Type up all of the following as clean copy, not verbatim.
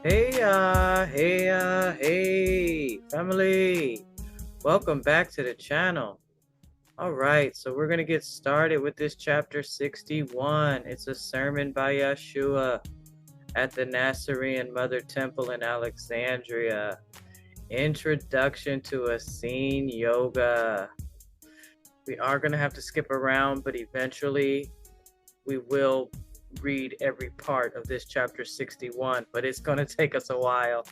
Hey, family. Welcome back to the channel. All right, so we're going to get started with this chapter 61. It's a sermon by Yahshua at the Nasarean Mother Temple in Alexandria. Introduction to Essene Yoga. We are going to have to skip around, but eventually we will read every part of this chapter 61, but it's going to take us a while.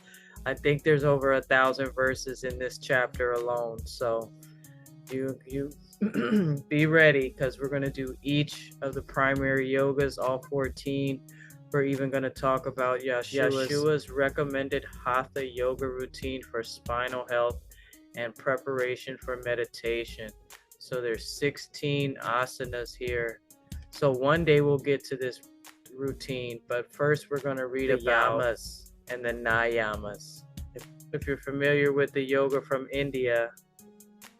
I think there's over 1,000 verses in this chapter alone, so you be ready, because we're going to do each of the primary yogas, all 14. We're even going to talk about Yahshua's recommended hatha yoga routine for spinal health and preparation for meditation. So there's 16 asanas here. So one day we'll get to this routine, but first we're going to read about Yamas and the Niyamas. If you're familiar with the yoga from India,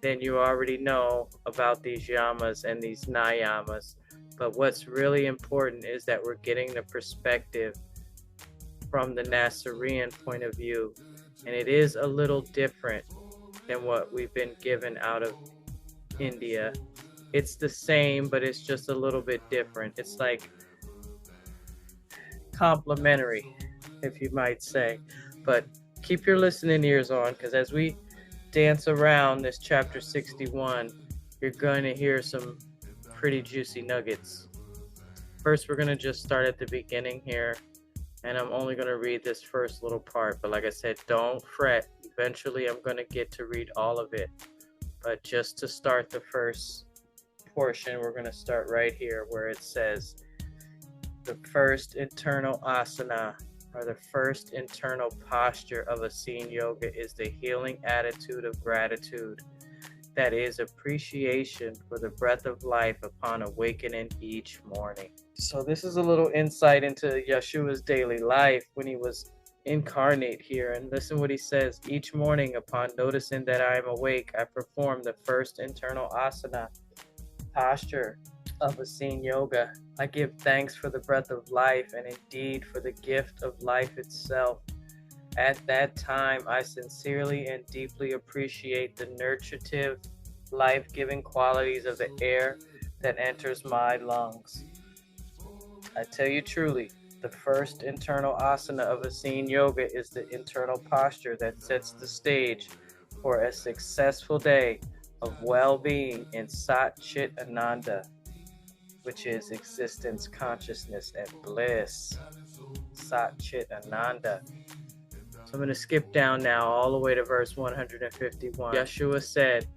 then you already know about these yamas and these niyamas. But what's really important is that we're getting the perspective from the Nasarean point of view. And it is a little different than what we've been given out of India. It's the same, but it's just a little bit different. It's like complementary, if you might say. But keep your listening ears on, because as we dance around this chapter 61, you're going to hear some pretty juicy nuggets. First, we're going to just start at the beginning here, and I'm only going to read this first little part. But like I said, don't fret. Eventually, I'm going to get to read all of it. But just to start the first portion, we're going to start right here where it says, the first internal asana, or the first internal posture of Essene Yoga, is the healing attitude of gratitude. That is appreciation for the breath of life upon awakening each morning. So this is a little insight into Yahshua's daily life when he was incarnate here. And listen what he says. Each morning, upon noticing that I am awake, I perform the first internal asana, posture of Essene Yoga. I give thanks for the breath of life, and indeed for the gift of life itself. At that time, I sincerely and deeply appreciate the nurtutive, life-giving qualities of the air that enters my lungs. I tell you truly, the first internal asana of Essene Yoga is the internal posture that sets the stage for a successful day of well-being in Sat Chit Ananda, which is existence, consciousness, and bliss. Sat Chit Ananda. So I'm going to skip down now all the way to verse 151. Yahshua said,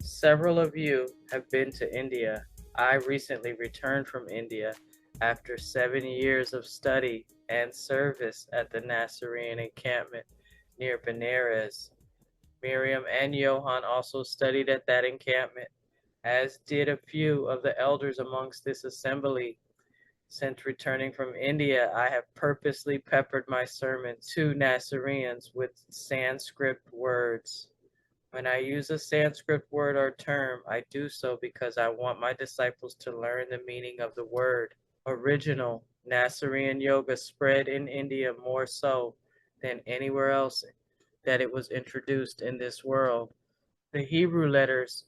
several of you have been to India. I recently returned from India after 7 years of study and service at the Nasarean encampment near Benares. Miriam and Johann also studied at that encampment, as did a few of the elders amongst this assembly. Since returning from India, I have purposely peppered my sermons to Nazareans with Sanskrit words. When I use a Sanskrit word or term, I do so because I want my disciples to learn the meaning of the word. Original Nasarean Yoga spread in India more so than anywhere else that it was introduced in this world. The Hebrew letters,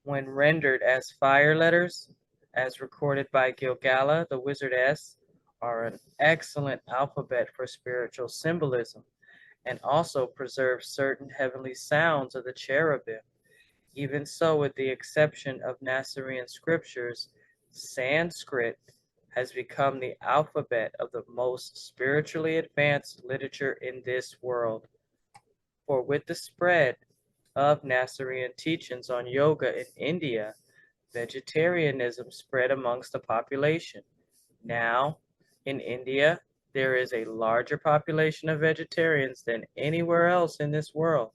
when rendered as fire letters, as recorded by Gilgala, the wizardess, are an excellent alphabet for spiritual symbolism, and also preserve certain heavenly sounds of the cherubim. Even so, with the exception of Nasarean scriptures, Sanskrit has become the alphabet of the most spiritually advanced literature in this world. For with the spread of Nasarean teachings on yoga in India, vegetarianism spread amongst the population. Now, in India, there is a larger population of vegetarians than anywhere else in this world.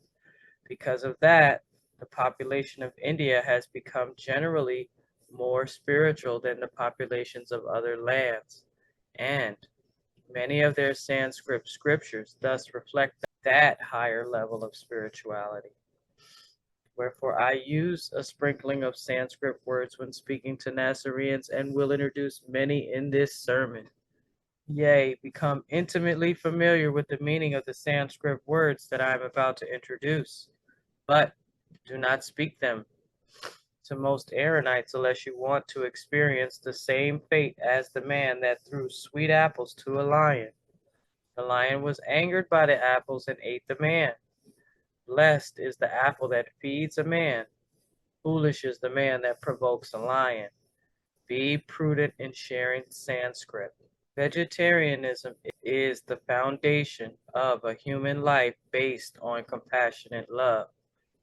Because of that, the population of India has become generally more spiritual than the populations of other lands, and many of their Sanskrit scriptures thus reflect that higher level of spirituality. Wherefore I use a sprinkling of Sanskrit words when speaking to Nazareans, and will introduce many in this sermon. Yea, become intimately familiar with the meaning of the Sanskrit words that I am about to introduce, but do not speak them to most Aaronites unless you want to experience the same fate as the man that threw sweet apples to a lion. The lion was angered by the apples and ate the man. Blessed is the apple that feeds a man. Foolish is the man that provokes a lion. Be prudent in sharing Sanskrit. Vegetarianism is the foundation of a human life based on compassionate love.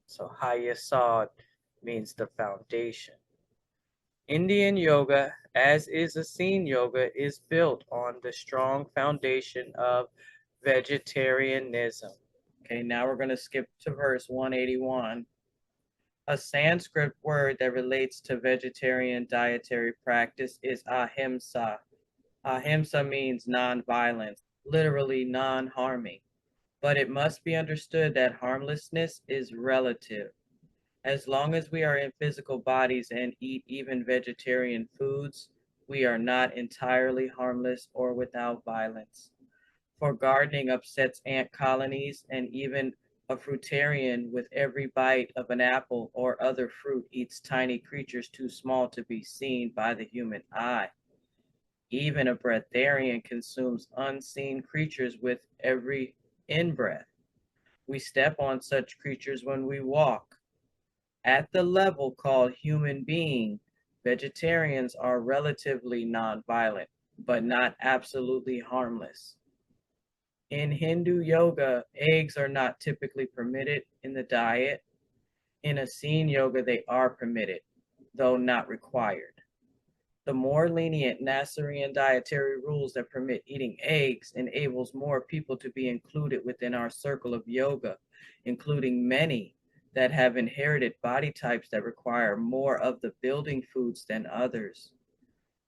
So Hayasad means the foundation. Indian yoga, as is Essene Yoga, is built on the strong foundation of vegetarianism. Okay, now we're going to skip to verse 181. A Sanskrit word that relates to vegetarian dietary practice is ahimsa. Ahimsa means non-violence, literally non-harming. But it must be understood that harmlessness is relative. As long as we are in physical bodies and eat even vegetarian foods, we are not entirely harmless or without violence. For gardening upsets ant colonies, and even a fruitarian with every bite of an apple or other fruit eats tiny creatures too small to be seen by the human eye. Even a breatharian consumes unseen creatures with every in-breath. We step on such creatures when we walk. At the level called human being, vegetarians are relatively nonviolent, but not absolutely harmless. In Hindu yoga, eggs are not typically permitted in the diet. In Essene yoga, they are permitted, though not required. The more lenient Nasarean dietary rules that permit eating eggs enables more people to be included within our circle of yoga, including many that have inherited body types that require more of the building foods than others.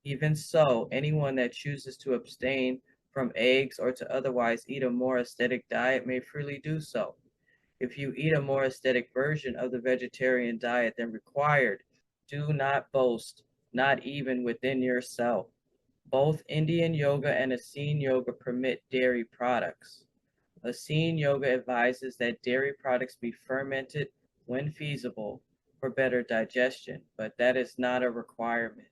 Even so, anyone that chooses to abstain from eggs or to otherwise eat a more aesthetic diet may freely do so. If you eat a more aesthetic version of the vegetarian diet than required, do not boast, not even within yourself. Both Indian yoga and Essene yoga permit dairy products. Essene yoga advises that dairy products be fermented when feasible for better digestion, but that is not a requirement.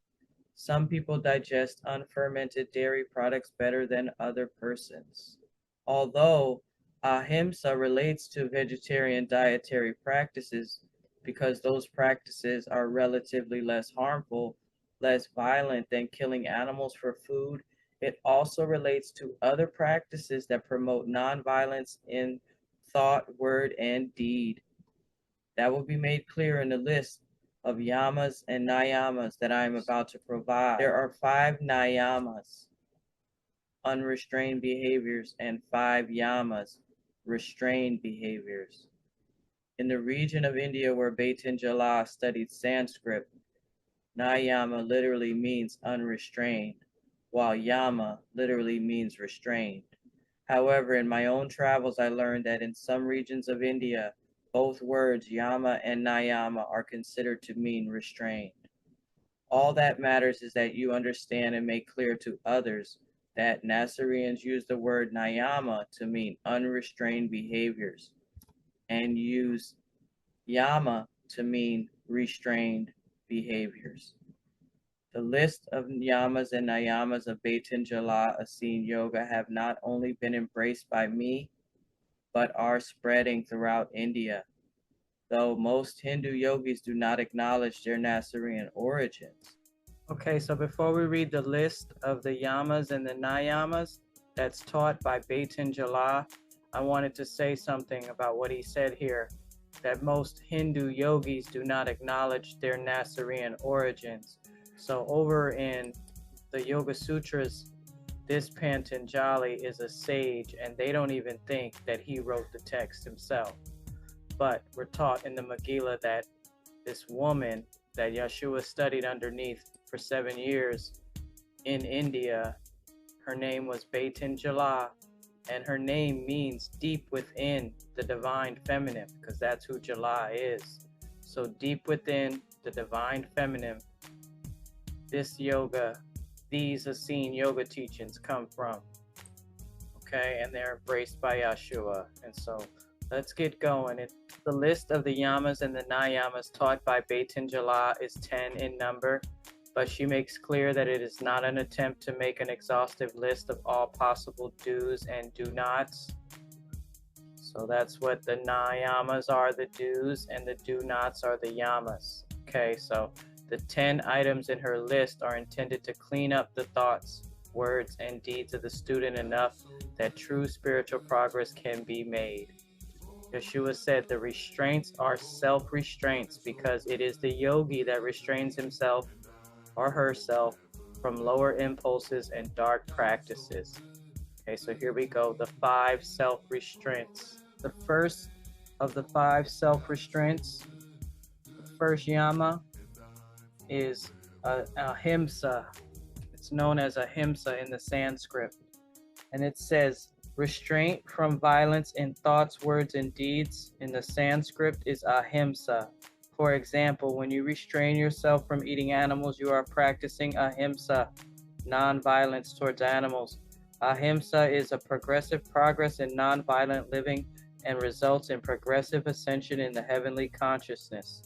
Some people digest unfermented dairy products better than other persons. Although ahimsa relates to vegetarian dietary practices because those practices are relatively less harmful, less violent than killing animals for food, it also relates to other practices that promote nonviolence in thought, word, and deed. That will be made clear in the list of Yamas and Niyamas that I am about to provide. There are 5 Niyamas, unrestrained behaviors, and 5 Yamas, restrained behaviors. In the region of India where Baitin Jala studied Sanskrit, Niyama literally means unrestrained, while Yama literally means restrained. However, in my own travels, I learned that in some regions of India, both words Yama and Niyama are considered to mean restrained. All that matters is that you understand and make clear to others that Nazareans use the word Niyama to mean unrestrained behaviors and use Yama to mean restrained behaviors. The list of Yamas and Niyamas of Baitin Jala Essene Yoga have not only been embraced by me, but are spreading throughout India, though most Hindu yogis do not acknowledge their Nasarean origins. Okay, so before we read the list of the Yamas and the Niyamas that's taught by Baitin Jala, I wanted to say something about what he said here, that most Hindu yogis do not acknowledge their Nasarean origins. So over in the Yoga Sutras, this Patanjali is a sage, and they don't even think that he wrote the text himself. But we're taught in the Megillah that this woman that Yahshua studied underneath for 7 years in India, her name was Baitin Jala, and her name means deep within the divine feminine, because that's who Jala is. So deep within the divine feminine, this yoga these Essene Yoga teachings come from. Okay, and they're embraced by Yahshua. And so let's get going. The list of the Yamas and the Niyamas taught by Beitin Jala is 10 in number, but she makes clear that it is not an attempt to make an exhaustive list of all possible do's and do nots. So that's what the Niyamas are, the do's, and the do nots are the Yamas. Okay, so the 10 items in her list are intended to clean up the thoughts, words, and deeds of the student enough that true spiritual progress can be made. Yahshua said the restraints are self-restraints because it is the yogi that restrains himself or herself from lower impulses and dark practices. Okay, so here we go, the 5 self-restraints. The first of the 5 self-restraints, the first yama is ahimsa. It's known as ahimsa in the Sanskrit. And it says, restraint from violence in thoughts, words, and deeds in the Sanskrit is ahimsa. For example, when you restrain yourself from eating animals, you are practicing ahimsa, non-violence towards animals. Ahimsa is a progressive progress in non-violent living and results in progressive ascension in the heavenly consciousness.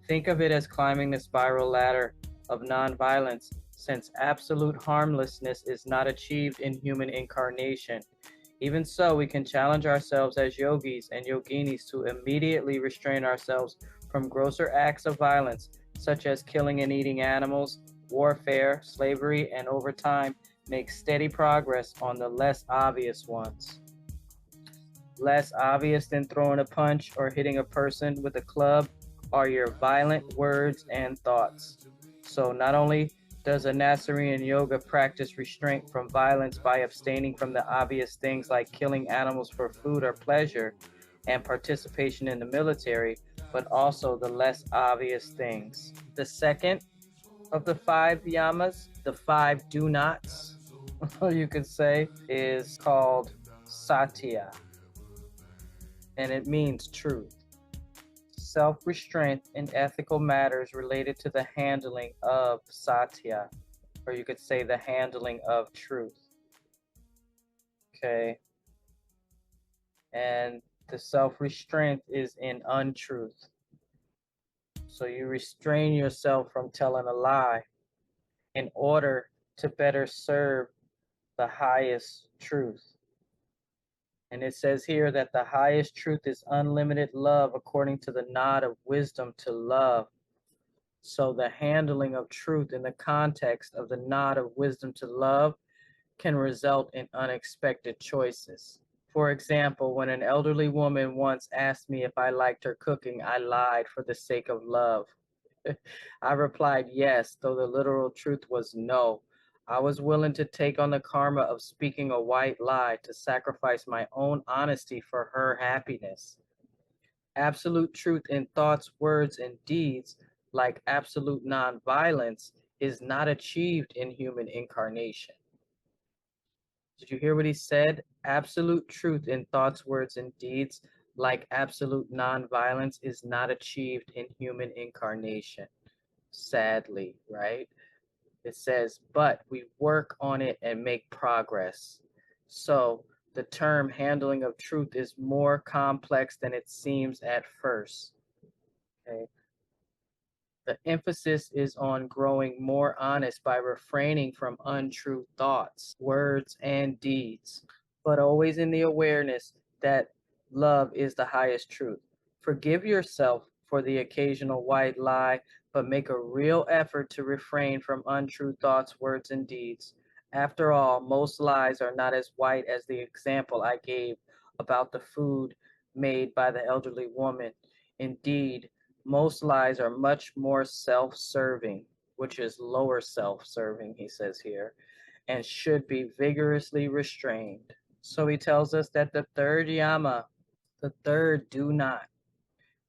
Think of it as climbing the spiral ladder of non-violence, since absolute harmlessness is not achieved in human incarnation. Even so, we can challenge ourselves as yogis and yoginis to immediately restrain ourselves from grosser acts of violence, such as killing and eating animals, warfare, slavery, and over time, make steady progress on the less obvious ones. Less obvious than throwing a punch or hitting a person with a club are your violent words and thoughts. So not only does a Nasarean yoga practice restraint from violence by abstaining from the obvious things like killing animals for food or pleasure and participation in the military, but also the less obvious things. The second of the 5 yamas, the 5 do nots, you could say, is called satya, and it means truth. Self-restraint in ethical matters related to the handling of satya, or you could say the handling of truth. Okay. And the self-restraint is in untruth. So you restrain yourself from telling a lie in order to better serve the highest truth. And it says here that the highest truth is unlimited love according to the knot of wisdom to love. So the handling of truth in the context of the knot of wisdom to love can result in unexpected choices. For example, when an elderly woman once asked me if I liked her cooking, I lied for the sake of love. I replied yes, though the literal truth was no. I was willing to take on the karma of speaking a white lie to sacrifice my own honesty for her happiness. Absolute truth in thoughts, words, and deeds, like absolute nonviolence, is not achieved in human incarnation. Did you hear what he said? Absolute truth in thoughts, words, and deeds, like absolute nonviolence, is not achieved in human incarnation. Sadly, right? It says, but we work on it and make progress. So the term handling of truth is more complex than it seems at first. Okay. The emphasis is on growing more honest by refraining from untrue thoughts, words, and deeds, but always in the awareness that love is the highest truth. Forgive yourself for the occasional white lie, but make a real effort to refrain from untrue thoughts, words, and deeds. After all, most lies are not as white as the example I gave about the food made by the elderly woman. Indeed, most lies are much more self-serving, which is lower self-serving, he says here, and should be vigorously restrained. So he tells us that the third yama, the third do not,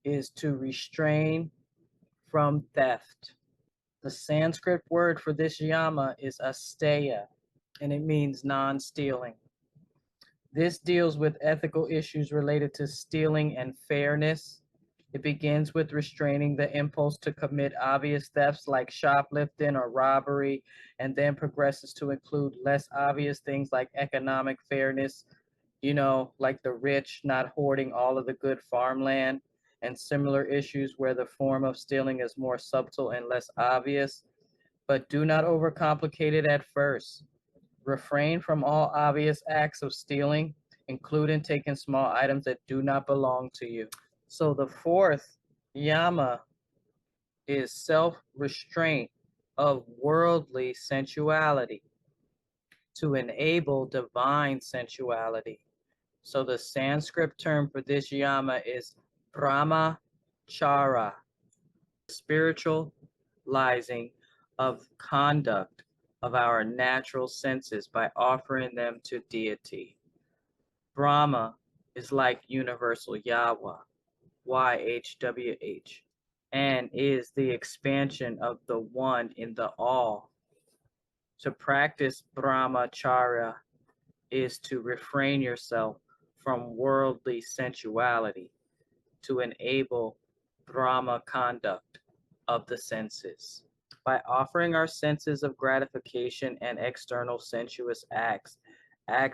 is to restrain from theft. The Sanskrit word for this yama is asteya, and it means non-stealing. This deals with ethical issues related to stealing and fairness, It begins with restraining the impulse to commit obvious thefts like shoplifting or robbery, and then progresses to include less obvious things like economic fairness, like the rich not hoarding all of the good farmland, and similar issues where the form of stealing is more subtle and less obvious. But do not overcomplicate it at first. Refrain from all obvious acts of stealing, including taking small items that do not belong to you. So the fourth yama is self-restraint of worldly sensuality to enable divine sensuality. So the Sanskrit term for this yama is brahmachara, spiritualizing of conduct of our natural senses by offering them to deity. Brahma is like universal Yahweh, YHWH, and is the expansion of the one in the all. To practice brahmacharya is to refrain yourself from worldly sensuality, to enable Brahma conduct of the senses. By offering our senses of gratification and external sensuous acts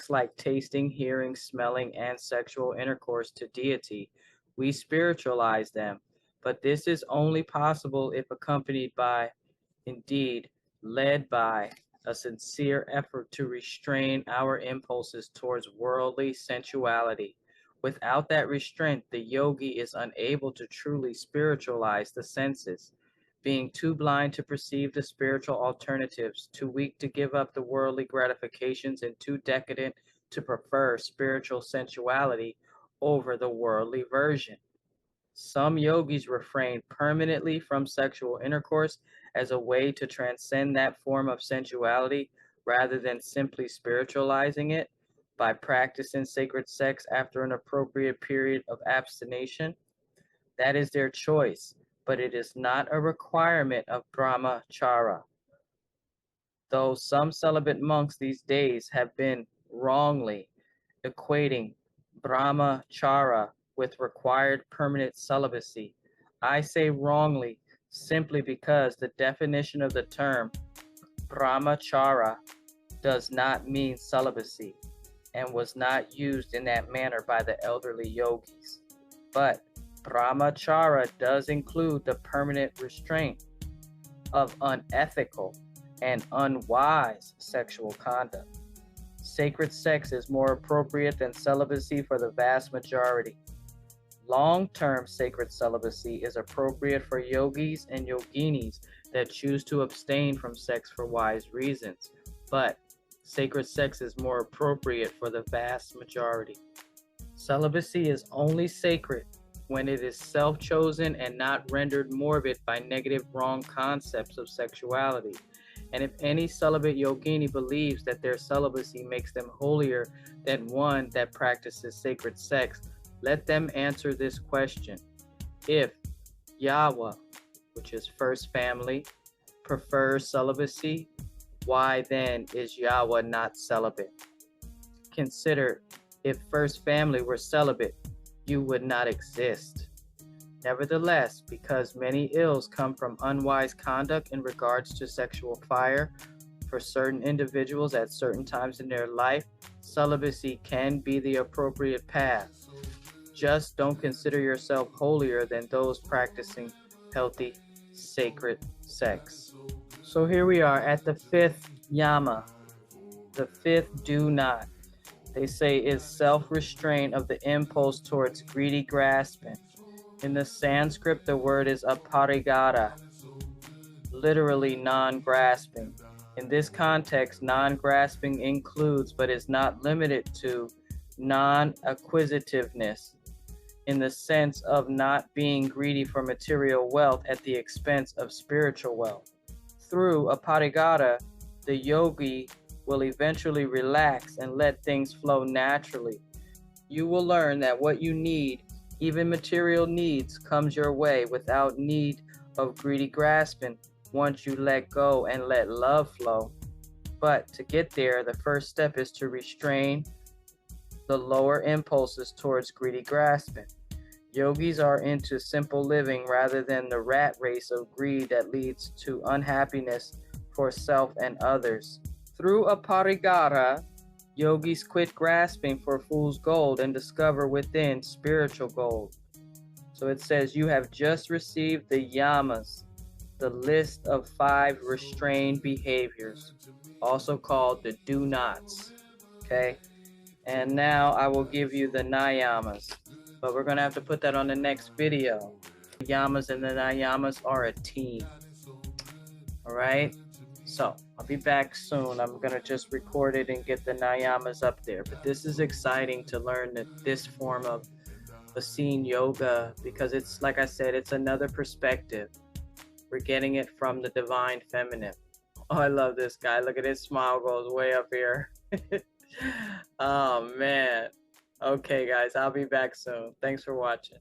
like tasting, hearing, smelling, and sexual intercourse to deity, we spiritualize them. But this is only possible if accompanied by, indeed, led by, a sincere effort to restrain our impulses towards worldly sensuality. Without that restraint, the yogi is unable to truly spiritualize the senses. Being too blind to perceive the spiritual alternatives, too weak to give up the worldly gratifications, and too decadent to prefer spiritual sensuality over the worldly version. Some yogis refrain permanently from sexual intercourse as a way to transcend that form of sensuality rather than simply spiritualizing it by practicing sacred sex after an appropriate period of abstination. That is their choice, but it is not a requirement of brahmacharya. Though some celibate monks these days have been wrongly equating brahmacharya with required permanent celibacy. I say wrongly simply because the definition of the term brahmacharya does not mean celibacy and was not used in that manner by the elderly yogis. But brahmacharya does include the permanent restraint of unethical and unwise sexual conduct. Sacred sex is more appropriate than celibacy for the vast majority. Long-term sacred celibacy is appropriate for yogis and yoginis that choose to abstain from sex for wise reasons, but sacred sex is more appropriate for the vast majority. Celibacy is only sacred when it is self-chosen and not rendered morbid by negative wrong concepts of sexuality. And if any celibate yogini believes that their celibacy makes them holier than one that practices sacred sex, let them answer this question. If Yahweh, which is first family, prefers celibacy, why then is Yahweh not celibate? Consider, if first family were celibate, you would not exist. Nevertheless, because many ills come from unwise conduct in regards to sexual fire for certain individuals at certain times in their life, celibacy can be the appropriate path. Just don't consider yourself holier than those practicing healthy, sacred sex. So here we are at the fifth yama, the fifth do not. They say is self-restraint of the impulse towards greedy grasping. In the Sanskrit, the word is aparigata, literally non-grasping. In this context, non-grasping includes, but is not limited to, non-acquisitiveness, in the sense of not being greedy for material wealth at the expense of spiritual wealth. Through aparigata, the yogi will eventually relax and let things flow naturally. You will learn that what you need, even material needs, comes your way without need of greedy grasping once you let go and let love flow. But to get there, the first step is to restrain the lower impulses towards greedy grasping. Yogis are into simple living rather than the rat race of greed that leads to unhappiness for self and others. Through aparigara, yogis quit grasping for fool's gold and discover within spiritual gold. So it says, you have just received the Yamas, the list of 5 restrained behaviors, also called the do nots. Okay? And now I will give you the Niyamas. But we're going to have to put that on the next video. The Yamas and the Niyamas are a team. All right? So I'll be back soon. I'm going to just record it and get the Niyamas up there. But this is exciting to learn this form of Essene Yoga, because it's, like I said, it's another perspective. We're getting it from the divine feminine. Oh, I love this guy. Look at his smile goes way up here. Oh, man. Okay, guys, I'll be back soon. Thanks for watching.